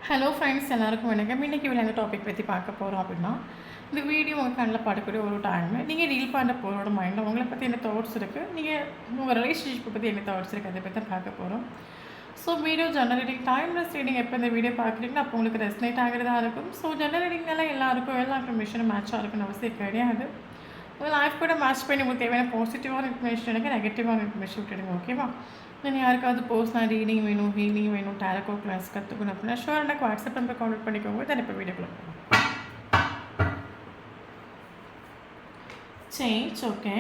Hello friends, எல்லாருக்கும் வணக்கம். இன்றைக்கி இந்த டாபிக் பற்றி பார்க்க போகிறோம் அப்படின்னா, இந்த வீடியோ உங்கள் கண்ணில் படக்கூடிய ஒரு டைமு நீங்கள் ரீல் பண்ணுற போகிறோட மைண்டில் உங்களை பற்றி என்ன தாட்ஸ் இருக்குது, நீங்கள் உங்கள் ரிலேஷன்ஷிப்பை பற்றி என்ன தாட்ஸ் இருக்குது, அதை பற்றி தான் பார்க்க போகிறோம். So video generating timeless reading எப்போ இந்த வீடியோ பார்க்குறீங்கன்னா அப்போ உங்களுக்கு ரெஸ்னேட் ஆகிறதா இருக்கும். ஸோ ஜெனரேட்டிங்னால எல்லாருக்கும் எல்லா இன்ஃபர்மேஷனும் மேட்சாக இருக்குன்னு அவசியம் கிடையாது. உங்கள் லைஃப் கூட மேட்ச் பண்ணி உங்களுக்கு தேவையான பாசிட்டிவான இன்ஃபர்மேஷன் எனக்கு நெகட்டிவான இன்ஃபர்மேஷன் விட்டுடுங்க. ஓகேவா? நான் யாருக்காவது பர்சனல் ரீடிங் வேணும், ஹீலிங் வேணும், டேரோ கிளாஸ் கற்றுக்கணும் அப்படின்னா ஷுவர் எனக்கு வாட்ஸ்அப் நம்பர் கான்டெக்ட் பண்ணிக்கோங்க. தென் இப்போ வீடியோக்குள்ள போகலாம். Change. Okay,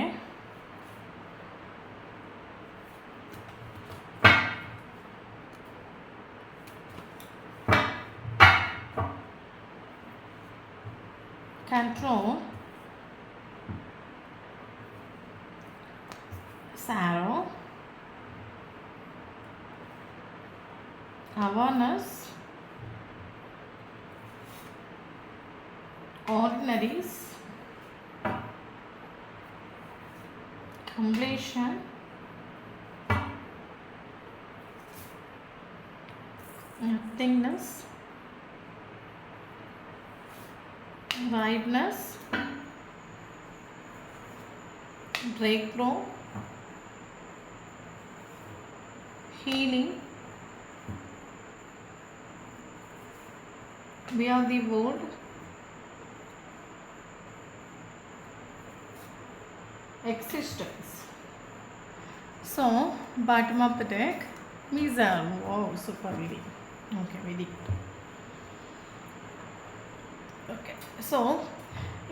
control, sorrow, awareness, ordinaries, completion, nothingness, brightness, breakthrough, healing, we are the world, existence. So bottom of the deck, Mizar. Wow, super reading. Okay, very good. Okay, so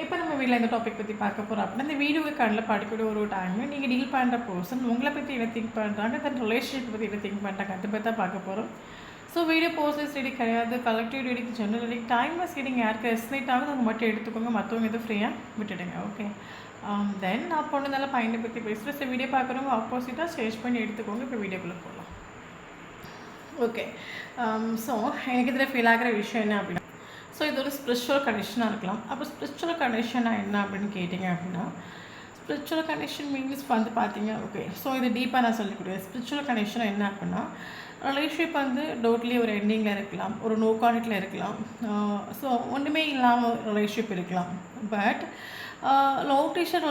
இப்போ நம்ம வீட்டில் இந்த topic பற்றி பார்க்க போகிறோம் அப்படின்னா, இந்த வீடியோவை கண்ணில் படிக்கக்கூடிய ஒரு டைமில் நீங்கள் டீல் பண்ணுற பர்சன் உங்களை பற்றி என்ன திங்க் பண்ணுறாங்க, தன் ரிலேஷன்ஷிப் பற்றி என்ன திங்க் பண்ணுறாங்க, அதை பற்றி தான் பார்க்க போகிறோம். ஸோ வீடியோ போர்சஸ் ரீடிங் கிடையாது, collective reading, general reading, timeless reading. யாருக்கு ரெஸ்னேட் ஆகுது அவங்க மட்டும் எடுத்துக்கோங்க, மற்றவங்க எதுவும் ஃப்ரீயாக விட்டுடுங்க. ஓகே, தென் நான் பொண்ணுனால பையனை பற்றி பேசுகிறேன். ஸோ வீடியோ பார்க்குறவங்க ஆப்போசிட்டாக சேஞ்ச் பண்ணி எடுத்துக்கோங்க. இப்போ வீடியோக்குள்ளே போகலாம். ஓகே, ஸோ எனக்கு இதில் ஃபீல் ஆகிற விஷயம் என்ன அப்படின்னா, ஸோ இது ஒரு ஸ்பிரிச்சுவல் கனெக்ஷனாக இருக்கலாம். அப்போ ஸ்பிரிச்சுவல் கனெக்ஷனாக என்ன அப்படின்னு கேட்டிங்க அப்படின்னா, ஸ்பிரிச்சுவல் கனெக்ஷன் மீன்ஸ் வந்து பார்த்தீங்க. ஓகே, ஸோ இது டீப்பாக நான் சொல்லக்கூடிய ஸ்பிரிச்சுவல் கனெக்ஷன் என்ன அப்படின்னா, ரிலேஷன்ஷிப் வந்து டோட்டலி ஒரு எண்டிங்கில் இருக்கலாம், ஒரு நோ கான்டெக்டில் இருக்கலாம், ஸோ ஒன்றுமே இல்லாமல் ரிலேஷன்ஷிப் இருக்கலாம். பட் லாங் டிஸ்டன்ஸ்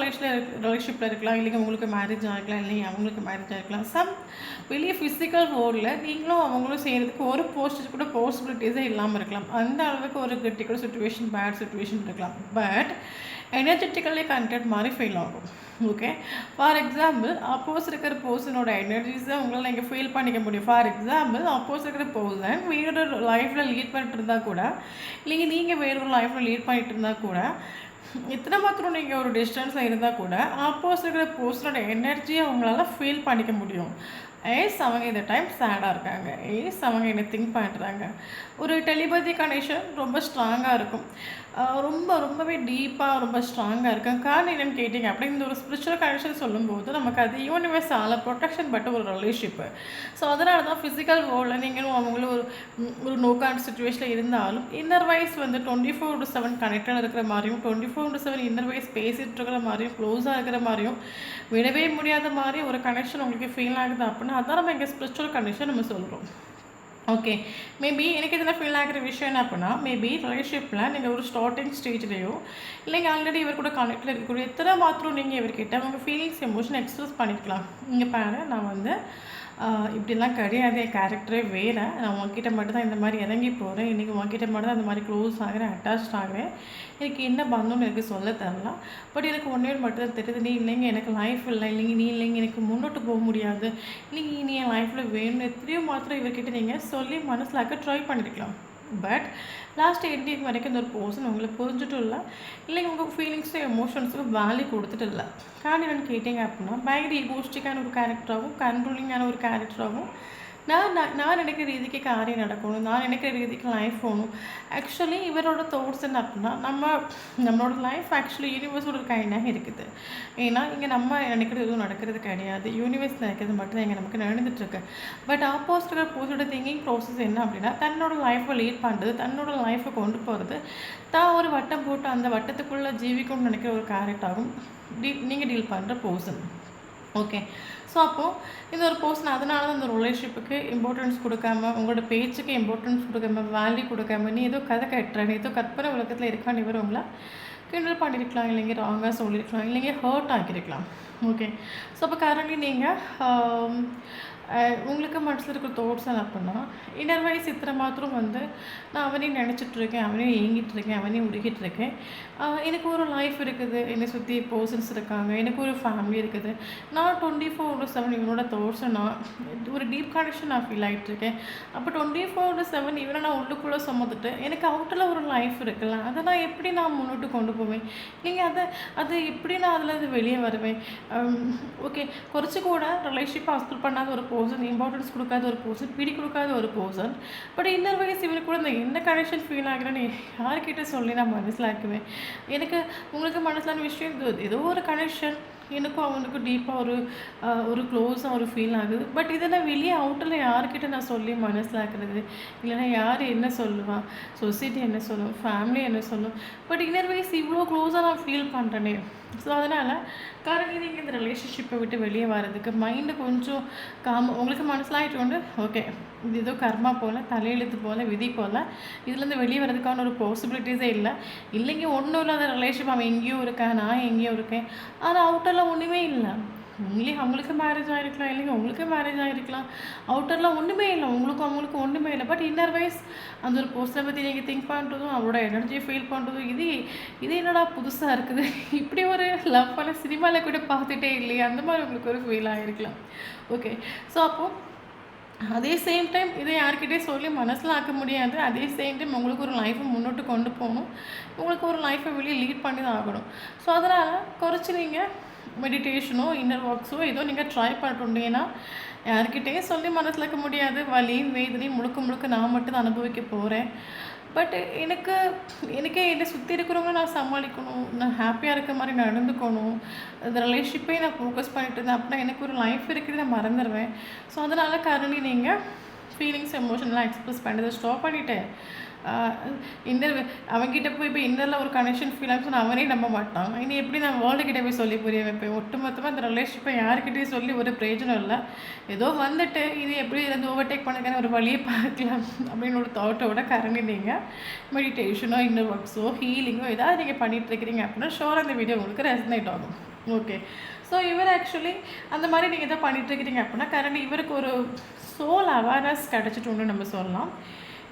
ரிலேஷன்ஷிப்பில் இருக்கலாம், இல்லைங்க உங்களுக்கு மேரேஜ் ஆகிருக்கலாம், இல்லைங்க அவங்களுக்கு மேரேஜ் ஆகிருக்கலாம். சம் வெளியே ஃபிசிக்கல் ரோலில் நீங்களும் அவங்களும் செய்கிறதுக்கு ஒரு போஸ்ட் கூட பாசிபிலிட்டிஸே இல்லாமல் இருக்கலாம். அந்த அளவுக்கு ஒரு கிரிட்டிக்கல் சுச்சுவேஷன், பேட் சுச்சுவேஷன் இருக்கலாம். பட் எனர்ஜெட்டிக்கலி கனெக்டட் மாதிரி ஃபீல் ஆகும். ஓகே, ஃபார் எக்ஸாம்பிள் அப்போஸ் இருக்கிற பர்சனோட எனர்ஜிஸை உங்களால் நீங்கள் ஃபீல் பண்ணிக்க முடியும். ஃபார் எக்ஸாம்பிள் அப்போஸ் இருக்கிற பர்சன் வேறொரு லைஃப்பில் லீட் பண்ணிட்டு இருந்தால் கூட, இல்லைங்க நீங்கள் வேறொரு லைஃப்பில் லீட் பண்ணிட்டு இருந்தால் கூட, இத்தனை மாத்திரம் நீங்கள் ஒரு டிஸ்டன்ஸில் இருந்தால் கூட ஆப்போசிட் இருக்கிற பர்சனோட எனர்ஜியை அவங்களால ஃபீல் பண்ணிக்க முடியும். ஏஸ் அவங்க இந்த டைம் சேடாக இருக்காங்க, ஏஸ் அவங்க என்ன திங்க் பண்ணுறாங்க. ஒரு டெலிபதி கனெக்ஷன் ரொம்ப ஸ்ட்ராங்காக இருக்கும், ரொம்பவே டீப்பாக ரொம்ப ஸ்ட்ராங்காக இருக்கும். காரணம் என்னென்னு கேட்டிங்க அப்படி இந்த ஒரு ஸ்பிரிச்சுவல் கனெக்ஷன் சொல்லும்போது நமக்கு அது யூனிவர்ஸால் ப்ரொடெக்ஷன் பட்ட ஒரு ரிலேஷன்ஷிப்பு. ஸோ அதனால தான் ஃபிசிக்கல் வேர்ல்டில் நீங்களும் அவங்களும் ஒரு நோக்கான சுச்சுவேஷனில் இருந்தாலும் இன்னர் வைஸ் வந்து 24/7 கனெக்டாக இருக்கிற மாதிரியும், 24/7 இன்னர் வைஸ் பேசிகிட்டு இருக்கிற மாதிரியும், க்ளோஸாக இருக்கிற மாதிரியும், விடவே முடியாத மாதிரி ஒரு கனெக்ஷன் உங்களுக்கு ஃபீல் ஆகுது அப்படின்னா அதான் நம்ம இங்கே ஸ்பிரிச்சுவல் கனெக்ஷன் நம்ம சொல்கிறோம். ஓகே, மேபி எனக்கு இதில் ஃபீல் ஆகிற விஷயம் என்ன அப்படின்னா, மேபி ரிலேஷன்ஷிப்பில் நீங்கள் ஒரு ஸ்டார்டிங் ஸ்டேஜ்லேயோ இல்லைங்க ஆல்ரெடி இவர் கூட கனெக்டில் இருக்கக்கூடிய எத்தனை மாத்திரம் நீங்கள் இவர்கிட்ட உங்கள் ஃபீலிங்ஸ், எமோஷன் எக்ஸ்பிரஸ் பண்ணிக்கலாம். இங்கே பாரு, நான் வந்து இப்படிலாம் கிடையாது, என் கேரக்டரே வேறு, நான் உங்ககிட்ட மட்டும்தான் இந்த மாதிரி இறங்கி போகிறேன், இன்றைக்கி உங்ககிட்ட மட்டும் தான் இந்த மாதிரி க்ளோஸ் ஆகிறேன், அட்டாச் ஆகிறேன், எனக்கு என்ன பந்தம்னு எனக்கு சொல்ல தரலாம். பட் எனக்கு ஒன்றே மட்டும் தான் தெரியுது, நீ இல்லைங்க எனக்கு லைஃப் இல்லை, இல்லைங்க நீ இல்லைங்க எனக்கு முன்னோட்டு போக முடியாது, இல்லைங்க நீ என் லைஃப்பில் வேணும், எத்தனையோ மாத்திரம் இவர்கிட்ட நீங்கள் சொல்லி மனசில் ஆக்க ட்ரை பண்ணியிருக்கலாம். பட் லாஸ்ட் எண்டிங் வரைக்கும் இந்த ஒரு பர்சன் உங்களை புரிஞ்சுட்டும் இல்லை, இல்லைங்க உங்கள் ஃபீலிங்ஸும் எமோஷன்ஸுக்கும் வேல்யூ கொடுத்துட்டு இல்லை. காரணம் என்னென்னு கேட்டிங்க அப்படின்னா, பயங்கர ஈகோஸ்டிக்கான ஒரு கேரக்டராகவும், கண்ட்ரோலிங்கான ஒரு கேரக்டராகவும், நான் நினைக்கிற ரீதிக்கு காரியம் நடக்கணும், நான் நினைக்கிற ரீதிக்கு லைஃப் போகணும். ஆக்சுவலி இவரோட தாட்ஸ் என்ன அப்படின்னா, நம்மளோட லைஃப் ஆக்சுவலி யூனிவர்ஸோட ஒரு கைண்டாக இருக்குது. ஏன்னா இங்கே நம்ம நினைக்கிறது எதுவும் நடக்கிறது கிடையாது, யூனிவர்ஸ் நினைக்கிறது மட்டும்தான் இங்கே நமக்கு நடந்துட்டுருக்கு. பட் ஆப்போசிட் பர்சனோட திங்கிங் ப்ராசஸ் என்ன அப்படின்னா, தன்னோட லைஃப்பை லீட் பண்ணுறது, தன்னோட லைஃப்பை கொண்டு போகிறது, தான் ஒரு வட்டம் போட்டு அந்த வட்டத்துக்குள்ளே ஜீவிக்கணும்னு நினைக்கிற ஒரு கேரக்டராகும் நீங்கள் டீல் பண்ணுற பர்சன். ஓகே. ஸோ அப்போது இந்த ஒரு பர்சன் அதனால தான் அந்த ரிலேஷன்ஷிப்புக்கு இம்பார்ட்டன்ஸ் கொடுக்காம, உங்களோட பேச்சுக்கு இம்பார்ட்டன்ஸ் கொடுக்காம, வேல்யூ கொடுக்காம, நீ ஏதோ கதை கட்டுற, நீ ஏதோ கற்பனை உலகத்தில் இருக்கான்னு இவர் உங்கள கிண்டல் பண்ணியிருக்கலாம், இல்லைங்க ராங்கா சொல்லியிருக்கலாம், இல்லைங்க ஹர்ட் ஆக்கியிருக்கலாம். ஓகே. ஸோ அப்போ கரண்ட்லி நீங்கள் உங்களுக்கு மனசில் இருக்கிற தாட்ஸ் என்ன அப்படின்னா, இன்னர் வைஸ் இத்தனை மாத்திரம் வந்து நான் அவனையும் நினச்சிட்ருக்கேன், அவனையும் ஏங்கிட்டுருக்கேன், அவனையும் உருகிட்டுருக்கேன். எனக்கு ஒரு லைஃப் இருக்குது, என்னை சுற்றி பர்சன்ஸ் இருக்காங்க, எனக்கு ஒரு ஃபேமிலி இருக்குது. நான் 24/7 இவனோட தாட்ஸை நான் ஒரு டீப் கனெக்ஷன் நான் ஃபீல் ஆகிட்டுருக்கேன். அப்போ 24/7 இவனை நான் உள்ளுக்குள்ளே சுமந்துட்டு எனக்கு அவுட்டில் ஒரு லைஃப் இருக்குல்ல, அதை நான் எப்படி நான் முன்னோட்டு கொண்டு போவேன்? நீங்கள் அது எப்படி நான் அதில் வெளியே வருவேன்? ஓகே. குறைச்சி கூட ரிலேஷன்ஷிப்பை அக்செப்ட் பண்ணாத ஒரு பர்சன், இம்பார்ட்டன்ஸ் கொடுக்காத ஒரு பர்சன், பிடி கொடுக்காத ஒரு பர்சன், பட் இன்னர் வயசு இவனுக்கு கூட இந்த என்ன கனெக்ஷன் ஃபீல் ஆகுறேன்னு யார்கிட்ட சொல்லி நான் மனசிலாக்குவேன்? எனக்கு உங்களுக்கு மனசிலான விஷயம் ஏதோ ஒரு கனெக்ஷன் எனக்கும் அவனுக்கும் டீப்பாக ஒரு க்ளோஸாக ஒரு ஃபீல் ஆகுது. பட் இதை நான் வெளியே அவுட்டில் யார்கிட்ட நான் சொல்லி மனசிலாக்குறது? இல்லைன்னா யார் என்ன சொல்லுவான்? சொசைட்டி என்ன சொல்லும்? ஃபேமிலி என்ன சொல்லும்? பட் இன்னர் வயசு இவ்வளோ க்ளோஸாக நான் ஃபீல் பண்ணுறேனே. ஸோ அதனால் கரண்ட்லி நீங்கள் இந்த ரிலேஷன்ஷிப்பை விட்டு வெளியே வர்றதுக்கு மைண்டு கொஞ்சம் உங்களுக்கு மனசிலாகிட்டு கொண்டு ஓகே, இது ஏதோ கர்மா போல், தலையெழுத்து போல், விதி போல், இதுலேருந்து வெளியே வர்றதுக்கான ஒரு பாசிபிலிட்டிஸே இல்லைங்க. ஒன்றும் இல்லாத ரிலேஷன்ஷிப், அவன் எங்கேயோ இருக்கேன், நான் எங்கேயோ இருக்கேன், ஆனால் அவுட்டரில் ஒன்றுமே இல்லை. அவங்களுக்கு மேரேஜ் ஆகிருக்கலாம், இல்லைங்க உங்களுக்கு மேரேஜ் ஆகிருக்கலாம், அவுட்டரில் ஒன்றுமே இல்லை, அவங்களுக்கும் ஒன்றுமே இல்லை. பட் இன்னர் வைஸ் அந்த ஒரு பர்சனை பற்றி நீங்கள் திங்க் பண்ணுறதும், அவரோட எனர்ஜியை ஃபீல் பண்ணுறதும், இது என்னடா புதுசாக இருக்குது, இப்படி ஒரு லவ் பண்ண சினிமாவில் கூட பார்த்துட்டே இல்லையா, அந்த மாதிரி உங்களுக்கு ஒரு ஃபீல் ஆகிருக்கலாம். ஓகே. ஸோ அப்போது அதே சேம் டைம் இதை யார்கிட்டே சொல்லி மனசில் ஆக்க முடியாது. அதே சேம் டைம் உங்களுக்கு ஒரு லைஃப்பை முன்னோட்டு கொண்டு போகணும், உங்களுக்கு ஒரு லைஃப்பை வெளியே லீட் பண்ணி தான் ஆகணும். ஸோ அதனால் குறைச்சி நீங்கள் மெடிடேஷனோ இன்னர் ஒர்க்ஸோ ஏதோ நீங்கள் ட்ரை பண்ணிட்டீங்கன்னா யார்கிட்டையும் சொல்லி மனசில் இருக்க முடியாது. வலியும் வேதனையும் முழுக்க நான் மட்டும் தான் அனுபவிக்க போகிறேன். பட் எனக்கே என்னை சுற்றி இருக்கிறவங்க நான் சமாளிக்கணும், நான் ஹாப்பியாக இருக்க மாதிரி நடந்துக்கணும், அந்த ரிலேஷன்ஷிப்பே நான் ஃபோக்கஸ் பண்ணிட்டு இருந்தேன் அப்படின்னா எனக்கு ஒரு லைஃப் இருக்குது, நான் மறந்துடுவேன். ஸோ அதனால் கரண்ட்லி நீங்கள் ஃபீலிங்ஸ் எமோஷன்லாம் எக்ஸ்ப்ரெஸ் பண்ணுறதை ஸ்டாப் பண்ணிவிட்டு இன்னர் அவன்கிட்ட போய் இப்போ இன்னரில் ஒரு கனெக்ஷன் ஃபீல் ஆகுன்னு அவனே நம்ப மாட்டான். இனி எப்படி நான் வேர்ல்டுக்கிட்ட போய் சொல்லி புரிய வைப்பேன்? ஒட்டுமொத்தமாக அந்த ரிலேஷன்ஷிப்பை யார்கிட்டையும் சொல்லி ஒரு பிரயோஜனம் இல்லை. ஏதோ வந்துட்டு இது எப்படி இருந்து ஓவர்டேக் பண்ணுறதுக்கான ஒரு வழியை பார்க்கலாம் அப்படின்னு ஒரு தாட்டோட கரண்டி நீங்கள் மெடிடேஷனோ இன்னர் ஒர்க்ஸோ ஹீலிங்கோ ஏதாவது நீங்கள் பண்ணிகிட்ருக்கிறீங்க அப்படின்னா ஷோர் அந்த வீடியோ உங்களுக்கு ரெசனேட் ஆகும். ஓகே. ஸோ இவர் ஆக்சுவலி அந்த மாதிரி நீங்கள் எதாவது பண்ணிகிட்ருக்கிறீங்க அப்படின்னா கரண்ட் இவருக்கு ஒரு சோல் அவேர்னஸ் கிடச்சிட்டோன்னு நம்ம சொல்லலாம்.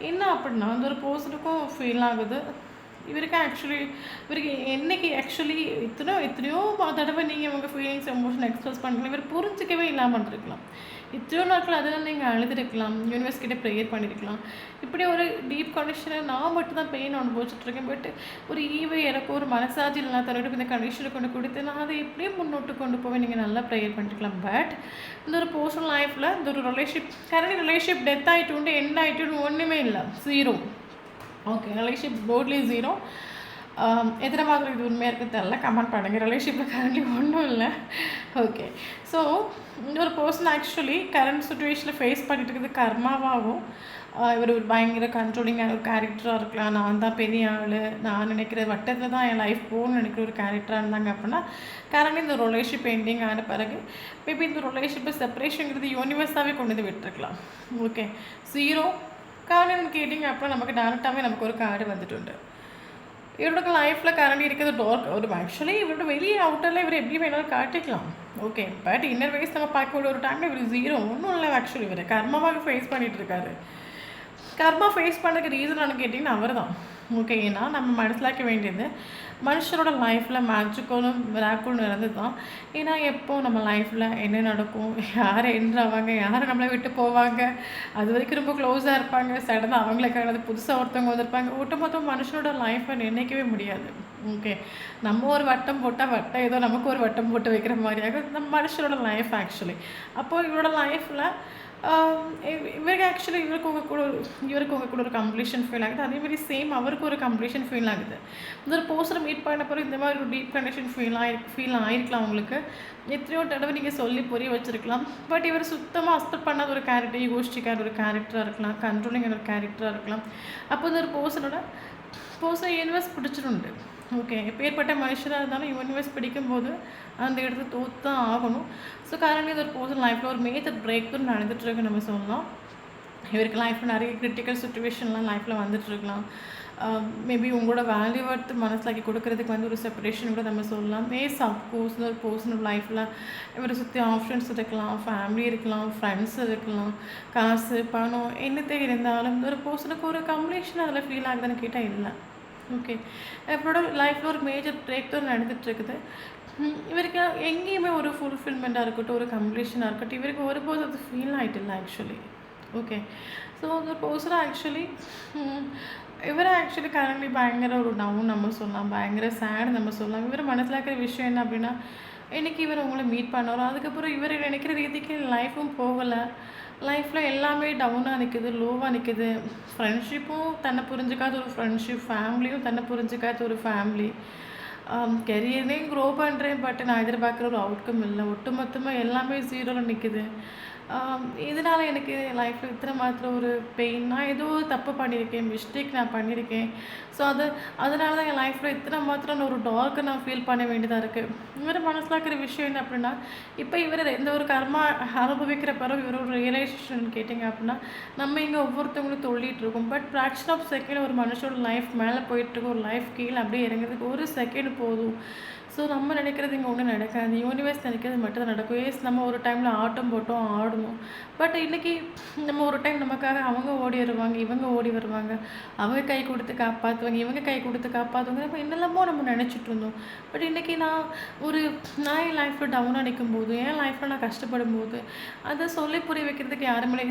என்ன அப்படின்னா அந்த ஒரு பர்சனுக்கும் ஃபீல் ஆகுது, இவருக்கு என்னைக்கு ஆக்சுவலி எத்தனையோ தடவை நீங்கள் உங்கள் ஃபீலிங்ஸ் எமோஷன் எக்ஸ்ப்ரெஸ் பண்ணுறீங்க, இவர் புரிஞ்சிக்கவே இல்லாமல் இருக்கலாம். எத்தனையோ நாட்கள் அதெல்லாம் நீங்கள் அழுதுருக்கலாம், யூனிவர்ஸ் கிட்டே ப்ரேயர் பண்ணியிருக்கலாம். இப்படி ஒரு டீப் கண்டிஷனை நான் மட்டும் தான் பெயின் அனுபவிச்சுட்ருக்கேன். பட் ஒரு எனக்கு ஒரு மனசாட்சி இல்லைனா தன்னிடம் இந்த கண்டிஷனை கொண்டு கொடுத்து நான் அதை எப்படியே முன்னோட்டு கொண்டு போவேன், நீங்கள் நல்லா ப்ரேயர் பண்ணிருக்கலாம். பட் இந்த ஒரு பர்சனல் லைஃப்பில் இந்த ஒரு ரிலேஷன்ஷிப் டெத் ஆகிட்டு எண்ட் ஆகிட்டு ஒன்றுமே இல்லை, 0. ஓகே. ரிலேஷன்ஷிப் போர்ட்லி 0. எத்தனை மாதிரி இது உண்மையாக இருக்குது தெரியல, கமெண்ட் பண்ணுங்கள். ரிலேஷன்ஷிப்பில் கரண்ட்லி ஒன்றும் இல்லை. ஓகே. ஸோ இந்த ஒரு பர்சன் ஆக்சுவலி கரண்ட் சுச்சுவேஷனில் ஃபேஸ் பண்ணிட்டு இருக்குது கர்மாவாகவும், இவர் ஒரு பயங்கர கண்ட்ரோலிங்கான ஒரு கேரக்டராக இருக்கலாம், நான் தான் பெரிய ஆள், நான் நினைக்கிற வட்டத்தில் தான் என் லைஃப் போகணும்னு நினைக்கிற ஒரு கேரக்டராக இருந்தாங்க அப்படின்னா கரண்ட் இந்த ரிலேஷன்ஷிப் எண்டிங் ஆன பிறகு மேபி இந்த ரிலேஷன்ஷிப்பை செப்பரேஷனுங்கிறது யூனிவர்ஸாகவே கொண்டு வந்து விட்டுருக்கலாம். ஓகே. 0 காரணம் கேட்டிங்க அப்படின்னா நமக்கு டேரெக்டாகவே நமக்கு ஒரு கார்டு வந்துட்டு இவரோட லைஃப்பில் கரண்ட் இருக்கிறது டார்க் ஒரு ஆக்சுவலி இவரோட வெளியே அவுட்டரில் இவர் எப்படி வேணாலும் காட்டிக்கலாம். ஓகே. பட் இன்னர் வைஸ் நம்ம பார்க்கக்கூடிய ஒரு டைமில் இவர் 0 ஒன்றும் இல்லை. ஆக்சுவலி இவர் கர்மாவாக ஃபேஸ் பண்ணிகிட்டு இருக்காரு. கர்மா ஃபேஸ் பண்ணுறதுக்கு ரீசன் கேட்டிங்கன்னா அவர் தான். ஓகே. ஏன்னா நம்ம மனசிலாக்க வேண்டியது மனுஷனோட லைஃப்பில் மேஜிக்கலும் மிராக்கிளும் நடந்தது தான். ஏன்னா எப்போ நம்ம லைஃப்பில் என்ன நடக்கும், யார் என்றாவாங்க, யாரை நம்மளை விட்டு போவாங்க, அது வரைக்கும் ரொம்ப க்ளோஸாக இருப்பாங்க, சடனாக அவங்களுக்கானது புதுசாக ஒருத்தவங்க வந்திருப்பாங்க. ஒட்டுமொத்தம் மனுஷனோட லைஃப்பை நினைக்கவே முடியாது. ஓகே. நம்ம ஒரு வட்டம் போட்டால் வட்டம் ஏதோ நமக்கு ஒரு வட்டம் போட்டு வைக்கிற மாதிரியாக நம்ம மனுஷனோட லைஃப் ஆக்சுவலி. அப்போது இவரோட லைஃப்பில் இவருக்கு ஆக்சுவலி இவருக்கு உங்கள் கூட ஒரு கம்ப்ளீஷன் ஃபீல் ஆகுது. அதேமாதிரி சேம் அவருக்கு ஒரு கம்ப்ளீஷன் ஃபீல் ஆகுது. இந்த ஒரு போஸ்டரை மீட் பண்ண பிறகு இந்த மாதிரி ஒரு டீப் கனெக்ஷன் ஃபீல் ஆகிருக்கலாம் உங்களுக்கு. எத்தனையோ தடவை நீங்கள் சொல்லி புரிய வச்சுருக்கலாம். பட் இவர் சுத்தமாக அக்செப்ட் பண்ணாத ஒரு கேரக்டர், ஈகோஸ்டிக்கான ஒரு கேரக்டராக இருக்கலாம், கண்ட்ரோலிங்கான ஒரு கேரக்டராக இருக்கலாம். அப்போ இந்த ஒரு பர்சனை யூனிவர்ஸ் பிடிச்சிருந்து ஓகே. எப்பேர்ப்பட்ட மனுஷரா இருந்தாலும் யூனிவர்ஸ் பிடிக்கும்போது அந்த இடத்துல தோத்து தான் ஆகணும். ஸோ கரண்ட்லி இது ஒரு பர்சன் லைஃப்ல ஒரு மேஜர் பிரேக் த்ரூ நடந்துட்டுருக்குன்னு நம்ம சொல்லலாம். இவருக்கு லைஃப்ல நிறைய கிரிட்டிக்கல் சிச்சுவேஷன்லாம் லைஃப்ல வந்துட்டுருக்கலாம். மேபி உங்களோட வேல்யூ வர்த் மனசிலாக்கி கொடுக்கறதுக்கு வந்து ஒரு செப்பரேஷன் கூட நம்ம சொல்லலாம். சப்போஸ் ஒரு பர்சனல் லைஃப்பில் இவரை சுற்றி ஆப்ஷன்ஸ் இருக்கலாம், ஃபேமிலி இருக்கலாம், ஃப்ரெண்ட்ஸ் இருக்கலாம், காசு பணம் என்னத்தை இருந்தாலும் ஒரு பர்சனுக்கு ஒரு கம்ப்ளீஷன் அதில் ஃபீல் ஆகுதுன்னு கேட்டால் இல்லை. ஓகே. இவரோட லைஃப்பில் ஒரு மேஜர் பிரேக் த்ரூ நடந்துட்டுருக்குது. இவருக்கு எங்கேயுமே ஒரு ஃபுல்ஃபில்மெண்ட்டாக இருக்கட்டும், ஒரு கம்ப்ளீஷனாக இருக்கட்டும், இவருக்கு ஒருபோதும் அது ஃபீல் ஆகிட்டில்ல ஆக்சுவலி. ஓகே. ஸோ அந்த பர்சன் ஆக்சுவலி இவரை ஆக்சுவலி கரண்ட்லி பயங்கர ஒரு டவுன் நம்ம சொல்லலாம், பயங்கர சேட் நம்ம சொல்லலாம். இவர் மனசில் இருக்கிற விஷயம் என்ன அப்படின்னா, இன்றைக்கி இவர் உங்களை மீட் பண்ணாரோ அதுக்கப்புறம் இவர் நினைக்கிற ரீதிக்கு லைஃப்பும் போகலை. லைஃப்பில் எல்லாமே டவுனாக நிற்குது, லோவாக நிற்குது. ஃப்ரெண்ட்ஷிப்பும் தன்னை புரிஞ்சுக்காத ஒரு ஃப்ரெண்ட்ஷிப், ஃபேமிலியும் தன்னை புரிஞ்சுக்காத ஒரு ஃபேமிலி. கெரியர்லேயும் க்ரோ பண்ணுறேன், பட் நான் எதிர்பார்க்குற ஒரு அவுட்கம் இல்லை. ஒட்டுமொத்தமாக எல்லாமே ஜீரோவில் நிற்குது. இதனால் எனக்கு லைஃப்பில் இத்தனை மாத்திரம் ஒரு பெயின். நான் ஏதோ தப்பு பண்ணியிருக்கேன், மிஸ்டேக் நான் பண்ணியிருக்கேன். ஸோ அதனால தான் என் லைஃப்பில் இத்தனை மாத்திரம் ஒரு டார்க்கை நான் ஃபீல் பண்ண வேண்டியதாக இருக்குது. இவர் மனசில் இருக்கிற விஷயம் என்ன அப்படின்னா, இப்போ இவர் எந்த ஒரு கர்மா அனுபவிக்கிற பிறகு இவர் ஒரு ரியலைசேஷன் கேட்டிங்க அப்படின்னா, நம்ம இங்கே ஒவ்வொருத்தவங்களும் தொல்லிகிட்டு இருக்கோம். பட் ஃப்ராக்ஷன் ஆஃப் செகண்ட் ஒரு மனுஷோட லைஃப் மேலே போயிட்டுருக்கோம், ஒரு லைஃப் கீழே அப்படியே இறங்குறதுக்கு ஒரு செகண்ட் போதும். ஸோ நம்ம நினைக்கிறது இங்கே ஒன்றும் நடக்காது, யூனிவர்ஸ் நினைக்கிறது மட்டும் தான் நடக்கும். நம்ம ஒரு டைமில் ஆட்டம் போட்டோம், ஆடணும். பட் இன்றைக்கி நம்ம ஒரு டைம் நமக்காக அவங்க ஓடி வருவாங்க, இவங்க ஓடி வருவாங்க, அவங்க கை கொடுத்து காப்பாற்றுவாங்க, இவங்க கை கொடுத்து காப்பாற்றுவாங்க. நம்ம என்னெல்லாமோ நம்ம நினச்சிட்டு இருந்தோம். பட் இன்றைக்கி நான் என் லைஃப்பில் டவுனாக நிற்கும்போது, என் லைஃப்பில் நான் கஷ்டப்படும் போது அதை சொல்லி புரிய வைக்கிறதுக்கு யாருமே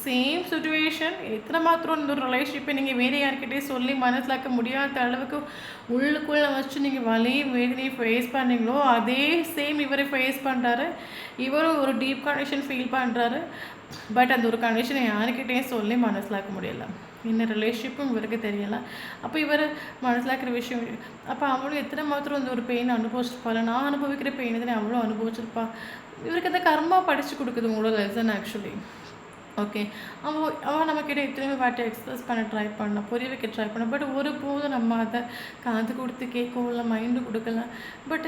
சேம் சுச்சுவேஷன். எத்தனை மாத்திரம் இந்த ஒரு ரிலேஷன்ஷிப்பை நீங்கள் வேறு யார்கிட்டையும் சொல்லி மனசிலாக்க முடியாத அளவுக்கு உள்ளுக்குள்ளே வச்சு நீங்கள் வலி வேதனையை ஃபேஸ் பண்ணீங்களோ அதே சேம் இவரை ஃபேஸ் பண்ணுறாரு. இவரும் ஒரு டீப் கனெக்ஷன் ஃபீல் பண்ணுறாரு. பட் அந்த ஒரு கனெக்ஷனை யாருக்கிட்டேயும் சொல்லி மனசிலாக்க முடியலை. என்ன ரிலேஷன்ஷிப்பும் இவருக்கு தெரியலை. அப்போ இவர் மனசிலாக்கிற விஷயம், அப்போ அவளும் எத்தனை மாத்திரம் இந்த ஒரு பெயின் அனுபவிச்சிருப்பாள். நான் அனுபவிக்கிற பெயின் தானே அவ்வளோ அனுபவிச்சிருப்பா. இவருக்கு அந்த கர்மா படித்து கொடுக்குது உங்களோட லெசன் ஆக்சுவலி. ஓகே. அவன் நம்மக்கிட்ட எத்தனையோ வாட்டி எக்ஸ்பிரஸ் பண்ண ட்ரை பண்ணோம், புரிய வைக்க ட்ரை பண்ணோம். பட் ஒருபோதும் நம்ம அதை காது கொடுத்து கேட்கவும் இல்லை, மைண்டு கொடுக்கல. பட்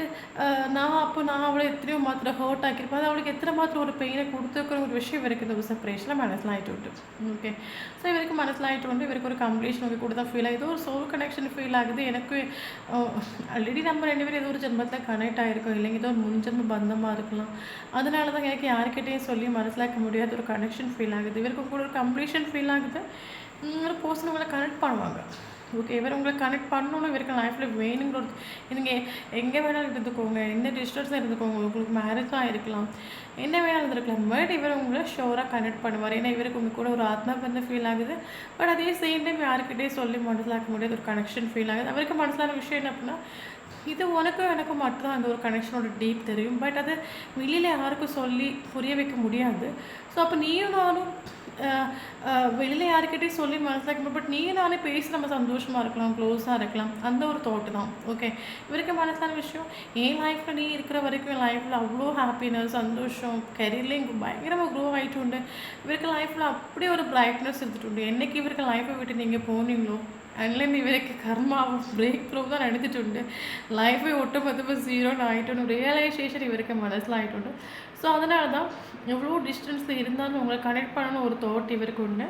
நான் அவளை எத்தனையோ மாத்திரம் ஹர்ட் ஆக்கியிருப்பேன். அது அவளுக்கு எத்தனை மாத்திரம் ஒரு பெயினை கொடுத்துருக்குற ஒரு விஷயம் இவருக்கு இந்த ஒரு செப்பரேஷனில் மனசில் ஆகிட்டு உண்டு. ஓகே. ஸோ இவருக்கு மனசில் ஆகிட்டு உண்டு. இவருக்கு ஒரு கம்ப்ளீஷன் கூட தான் ஃபீல் ஆகுது, ஒரு சோல் கனெக்ஷன் ஃபீல் ஆகுது. எனக்கு ஆல்ரெடி நம்ம 2 பேரும் ஏதோ ஒரு ஜென்மத்தில் கனெக்ட் ஆகிருக்கோம், இல்லைங்க ஏதோ ஒரு முன்ஜென்ம பந்தமாக இருக்கலாம். அதனால தான் எனக்கு யாருக்கிட்டையும் சொல்லி மனசிலாக்க முடியாத ஒரு கனெக்ஷன் ஃபீல் ஆகுது. இவருக்கு கூட ஒரு கம்ப்ளீஷன் ஃபீல் ஆகுது. ஒரு பர்சன் உங்களை கனெக்ட் பண்ணுவாங்க. ஓகே. இவர் உங்களை கனெக்ட் பண்ணணும், இவருக்கு லைஃப்பில் வேணுங்கிற ஒரு நீங்கள் எங்கே வேணாலும் இருந்துக்கோங்க, எந்த டிஸ்டன்ஸாக இருந்துக்கோங்க, உங்களுக்கு மேரேஜாக இருக்கலாம், என்ன வேணாலும் இருக்கலாம். பட் இவர் உங்களை ஷோராக கனெக்ட் பண்ணுவார். ஏன்னா இவருக்கு உங்கள் கூட ஒரு ஆத்மா பந்தம் ஃபீல் ஆகுது. பட் அதே சேம் டைம் யாருக்கிட்டே சொல்லி மனசிலாக்க முடியாத ஒரு கனெக்ஷன் ஃபீல் ஆகுது. அவருக்கு மனசிலான விஷயம் என்ன அப்படின்னா, இது உனக்கும் எனக்கும் மட்டும்தான் அந்த ஒரு கனெக்ஷனோட டீப் தெரியும். பட் அது வெளியில் யாருக்கும் சொல்லி புரிய வைக்க முடியாது. ஸோ அப்போ நீயும் நானும் வெளியில் யாருக்கிட்டையும் சொல்லி மனசிலாக்க, பட் நீயும் நானே பேசி நம்ம சந்தோஷமாக இருக்கலாம், க்ளோஸாக இருக்கலாம், அந்த ஒரு தாட்டு தான். ஓகே. இவருக்கு மனசான விஷயம், என் லைஃப்பில் நீ இருக்கிற வரைக்கும் என் லைஃப்பில் அவ்வளோ ஹாப்பினஸ், சந்தோஷம், கெரியர்லேயும் பயங்கரமாக க்ரோ ஆகிட்டு உண்டு. இவருக்கு லைஃப்பில் அப்படியே ஒரு பிரைட்னஸ் எடுத்துகிட்டு உண்டு. என்றைக்கு இவருக்கு லைஃப்பை விட்டு நீங்கள் போனீங்களோ அதுலேருந்து இவருக்கு கர்மாவும் பிரேக் த்ரூ தான் நடந்துட்டு உண்டு. லைஃபே ஒட்டுமொத்தமாக ஜீரோன்னு ஆகிட்டு ரியலைசேஷன் இவருக்கு மனசில் ஆகிட்டு உண்டு. ஸோ அதனால தான் எவ்வளோ டிஸ்டன்ஸில் இருந்தாலும் உங்களை கனெக்ட் பண்ணணும் ஒரு தாட் இவருக்கு உண்டு.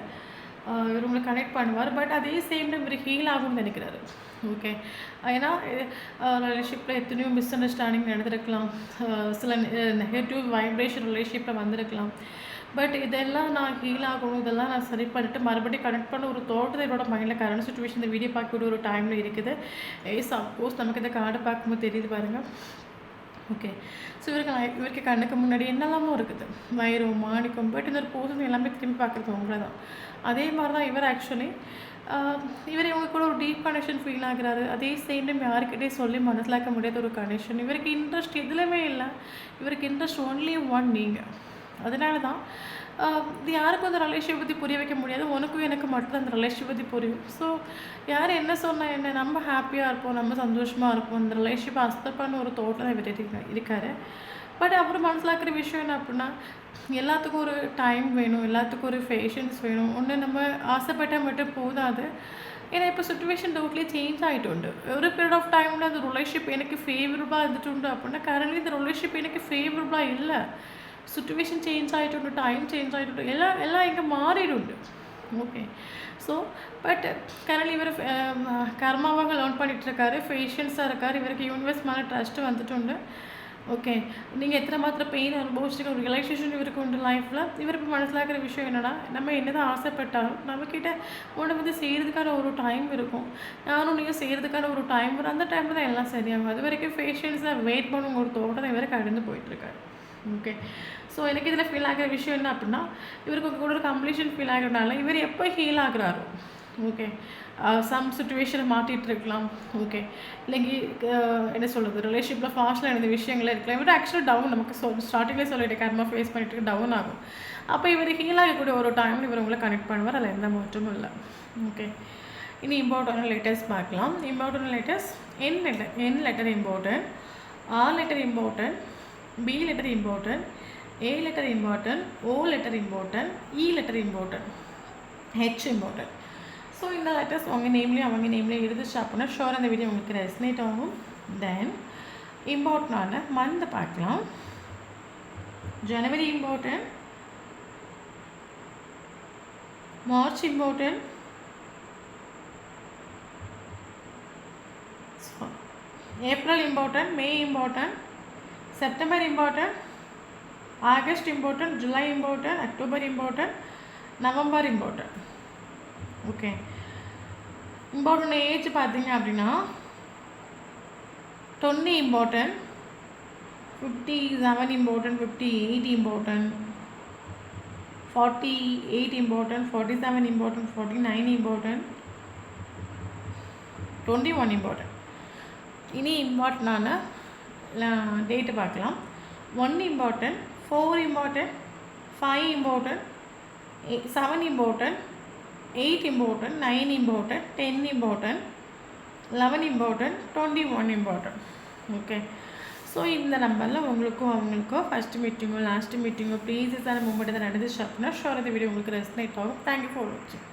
இவர் உங்களை கனெக்ட் பண்ணுவார். பட் அதே சேம் டைம் இவர் ஹீல் ஆகும்னு நினைக்கிறாரு. ஓகே. ஏன்னா ரிலேஷன்ஷிப்பில் எத்தனையோ மிஸ் அண்டர்ஸ்டாண்டிங் நடந்திருக்கலாம், சில நெகட்டிவ் வைப்ரேஷன் ரிலேஷன்ஷிப்பில் வந்திருக்கலாம். பட் இதெல்லாம் நான் ஹீல் ஆகணும், இதெல்லாம் நான் சரி பண்ணிட்டு மறுபடியும் கனெக்ட் பண்ண ஒரு தாட் தான் என்னோட மைண்டில் கரண்ட் சுச்சுவேஷன் இந்த வீடியோ பார்க்கக்கூடிய ஒரு டைமில் இருக்குது. சப்போஸ் நமக்கு இந்த கார்டை பார்க்கும்போது தெரியுது பாருங்கள். ஓகே. ஸோ இவருக்கு கண்ணுக்கு முன்னாடி என்னெல்லாமோ இருக்குது, வைரம், மாணிக்கம். பட் இந்த ஒரு போர்ஷன் எல்லாமே திரும்பி பார்க்குறது உங்களை தான். அதே மாதிரி தான் இவர் ஆக்சுவலி இவர் இவங்க கூட ஒரு டீப் கனெக்ஷன் ஃபீல் ஆகுறாரு. அதே சேம் டைம் யாருக்கிட்டே சொல்லி மனசிலாக்க முடியாத ஒரு கனெக்ஷன். இவருக்கு இன்ட்ரெஸ்ட் எதுலையுமே இல்லை. இவருக்கு இன்ட்ரெஸ்ட் ஒன்லி ஒன் நீங்கள். அதனால தான் இது யாருக்கும் அந்த ரிலேஷன் பற்றி புரிய வைக்க முடியாது, உனக்கும் எனக்கு மட்டும் அந்த ரிலேஷன் பற்றி புரியும். ஸோ யார் என்ன சொன்னால் என்ன, நம்ம ஹாப்பியாக இருப்போம், நம்ம சந்தோஷமாக இருப்போம், அந்த ரிலேஷன்ஷிப்பை அக்செப்ட் பண்ண ஒரு தோட்டில் தான் இவர் இருக்கார். பட் அப்புறம் மனசிலாக்கிற விஷயம் என்ன அப்படின்னா, எல்லாத்துக்கும் ஒரு டைம் வேணும், எல்லாத்துக்கும் ஒரு பேஷன்ஸ் வேணும். ஒண்ணு நம்ம ஆசைப்பட்டா மட்டும் போதாது. ஏன்னா இப்போ സിറ്റുവേഷൻ ടോട്ടലി ചേഞ്ച് ആയിട്ടുണ്ട്. ഒരു പീരീഡ് ഓഫ് ടൈമിൽ അത് റിലേഷൻഷിപ്പ് എനിക്ക് ഫേവറബിൾ ആയിട്ടുണ്ട്. അപ്പോഴാണ് കറൻറ്റ്ലി ഇത് റിലേഷൻഷിപ്പ് എനിക്ക് ഫേവറബിൾ ഇല്ല. സിറ്റുവേഷൻ ചേഞ്ച് ആയിട്ടുണ്ട്, ടൈം ചേഞ്ച് ആയിട്ടുണ്ട്, എല്ലാം എനിക്ക് മാറിയിട്ടുണ്ട്. ஓகே. ஸோ பட் கரண்ட்லி இவர் கர்மாவாக லேர்ன் பண்ணிட்டு இருக்காரு, பேஷன்ஸாக இருக்கார். இவருக்கு யூனிவர்ஸ் மேலே ட்ரஸ்ட் வந்துட்டு. ஓகே. நீங்கள் எத்தனை மாத்திரம் பெயின் அனுபவிச்சுட்டு ஒரு ரிலேஷேஷன் இவருக்கு உண்டு லைஃப்பில். இவர் இப்போ மனசிலாக்கிற விஷயம் என்னென்னா, நம்ம என்ன தான் ஆசைப்பட்டாலும் நம்மக்கிட்ட ஒன்று வந்து செய்கிறதுக்கான ஒரு டைம் இருக்கும். நானும் நீங்கள் செய்கிறதுக்கான ஒரு டைம் வரும். அந்த டைமில் தான் எல்லாம் சரியாகும். அது வரைக்கும் பேஷன்ஸாக வெயிட் பண்ணுங்க ஒரு தோட்டம் இவரை கடந்து போயிட்டுருக்காரு. ஓகே. ஸோ எனக்கு இதில் ஃபீல் ஆகிற விஷயம் என்ன அப்படின்னா, இவருக்கு கூட ஒரு கம்ப்ளீஷன் ஃபீல் ஆகிறதுனால இவர் எப்போ ஹீல் ஆகுறாரோ, ஓகே, சம் சுச்சுவேஷனை மாற்றிட்டு இருக்கலாம். ஓகே. இல்லைங்கி என்ன சொல்கிறது, ரிலேஷன்ஷிப்பில் ஃபாஸ்ட்டில் நடந்த விஷயங்களே இருக்கலாம். இவர் ஆக்சுவலாக டவுன் நமக்கு ஸ்டார்டிங்லேயே சொல்லிட்டு கர்மா ஃபேஸ் பண்ணிட்டு டவுன் ஆகும். அப்போ இவர் ஹீல் ஆகக்கூடிய ஒரு டைமில் இவர் உங்களை கனெக்ட் பண்ணுவார். அதில் எந்த மாற்றமும் இல்லை. ஓகே. இனி இம்பார்ட்டன்ட் லெட்டர்ஸ் பார்க்கலாம். Important letters N letter important, R letter important, B letter important, A letter important, O letter important, E letter important, H important. So இந்த லெட்டர்ஸ் அவங்க நேம்லேயும் எழுதிச்சு அப்படின்னா ஷோர் அந்த வீடியோ உங்களுக்கு ரெசனேட் ஆகும். தென் இம்பார்ட்டண்டான மந்த் பார்க்கலாம். January important, March important, April important, May important, September important, August important, July important, October important, November important. Okay. Important age பார்த்தீங்க அப்படின்னா 20 important, 57 important, 58 important, 48 important, 47 important, 49 important, 21 important. இனி இம்பார்ட்டண்டான date பார்க்கலாம். 1 important, 4 important, 5 important, 7 important, 8 important, 9 important, 10 important, 11 important, 21 important. Okay. So இந்த நம்பரில் உங்களுக்கும் அவங்களுக்கும் first மீட்டிங்கோ last மீட்டிங்கோ ப்ளீஸஸான moment எதாவது நடந்துச்சு அப்படின்னா ஷோர் இந்த வீடியோ உங்களுக்கு ரெஸ்னேட் ஆகும். தேங்க்யூ ஃபார் வாட்சிங்.